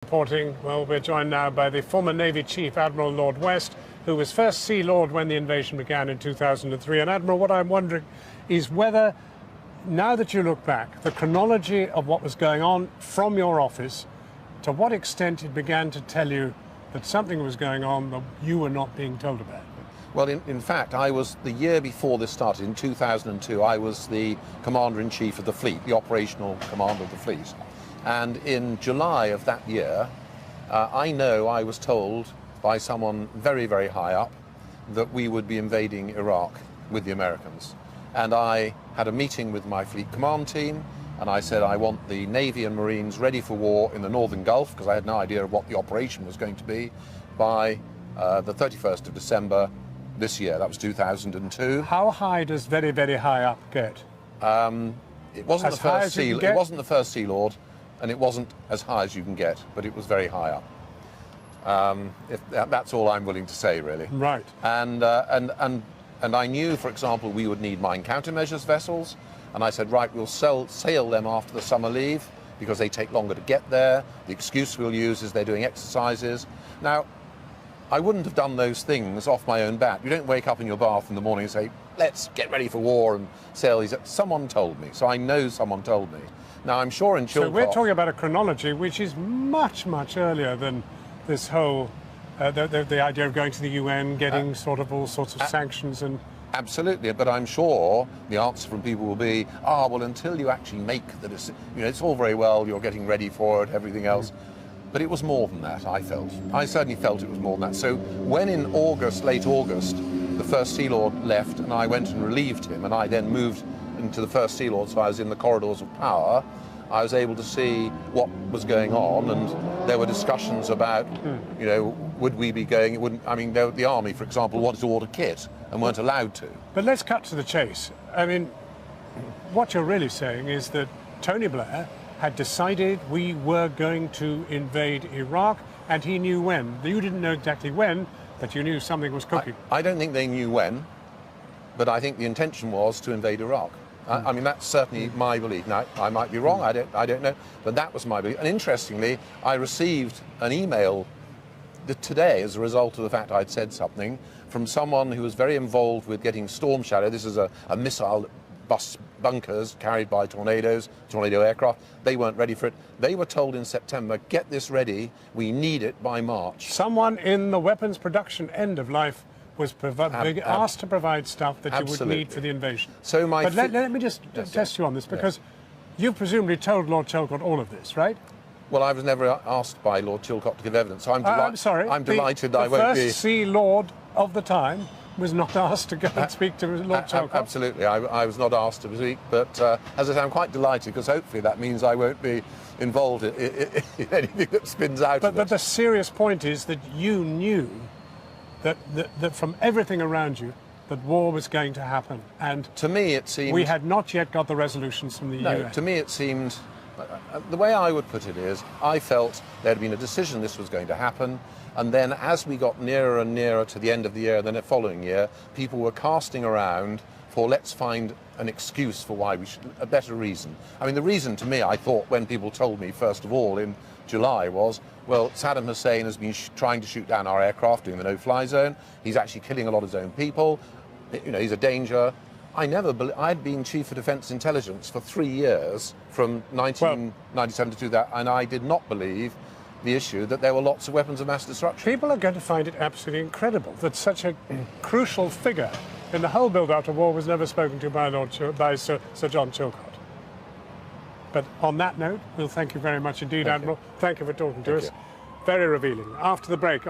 Reporting, well, we're joined now by the former Navy Chief Admiral Lord West, who was first Sea Lord when the invasion began in 2003. And Admiral, what I'm wondering is whether, now that you look back, the chronology of what was going on from your office, to what extent it began to tell you that something was going on that you were not being told about. Well, in fact, I was, the year before this started, in 2002, I was the Commander-in-Chief of the fleet, the operational commander of the fleet. And in July of that year, I know I was told by someone very, very high up that we would be invading Iraq with the Americans. And I had a meeting with my fleet command team, and I said I want the Navy and Marines ready for war in the Northern Gulf, because I had no idea of what the operation was going to be, by the 31st of December this year. That was 2002. How high does very, very high up get? It wasn't the first Sea Lord, and it wasn't as high as you can get, but it was very high up. That's all I'm willing to say, really. Right. And I knew, for example, we would need mine countermeasures vessels, and I said, right, we'll sail them after the summer leave because they take longer to get there. The excuse we'll use is they're doing exercises. Now, I wouldn't have done those things off my own bat. You don't wake up in your bath in the morning and say, let's get ready for war and sail these. Someone told me, so I know someone told me. Now, I'm sure in Chilcot... So we're talking about a chronology which is much, much earlier than this whole, the idea of going to the UN, getting sort of all sorts of sanctions and... Absolutely, but I'm sure the answer from people will be, well, until you actually make the decision, it's all very well, you're getting ready for it, everything else. But it was more than that, I felt. I certainly felt it was more than that. So when in August, late August, the first Sea Lord left and I went and relieved him, and I then moved into the first Sea Lord, so I was in the corridors of power, I was able to see what was going on, and there were discussions about, would we be going, the Army, for example, wanted to order kit and weren't allowed to. But let's cut to the chase. I mean, what you're really saying is that Tony Blair had decided we were going to invade Iraq, and he knew when. You didn't know exactly when, but you knew something was cooking. I don't think they knew when, but I think the intention was to invade Iraq. I mean, that's certainly my belief. Now, I might be wrong, I don't know, but that was my belief. And interestingly, I received an email today as a result of the fact I'd said something from someone who was very involved with getting Storm Shadow. This is a missile bus bunkers carried by tornado aircraft. They weren't ready for it. They were told in September, get this ready, we need it by March. Someone in the weapons production end of life was asked to provide stuff that you would need for the invasion. So let me just test you on this, because you presumably told Lord Chilcot all of this, right? Well, I was never asked by Lord Chilcot to give evidence, so I'm sorry. I'm delighted I won't be... The first Sea Lord of the time was not asked to go and speak to Lord Chilcot. Absolutely, I was not asked to speak, but as I say, I'm quite delighted, because hopefully that means I won't be involved in anything that spins out of it. But the serious point is that you knew that from everything around you, that war was going to happen. And to me it seemed... We had not yet got the resolutions from the UN. No, to me it seemed... The way I would put it is, I felt there had been a decision this was going to happen, and then as we got nearer and nearer to the end of the year, then the following year, people were casting around for, let's find an excuse for why we should, a better reason. I mean, the reason to me, I thought, when people told me, first of all, in July, was, well, Saddam Hussein has been trying to shoot down our aircraft, doing the no-fly zone. He's actually killing a lot of his own people. He's a danger. I'd been Chief of Defence Intelligence for 3 years, from 1997 to 2000, and I did not believe the issue that there were lots of weapons of mass destruction. People are going to find it absolutely incredible that such a crucial figure in the whole build-up to war was never spoken to by Sir John Chilcot. But on that note, we'll thank you very much indeed, Admiral. Thank you for talking to us. Very revealing. After the break...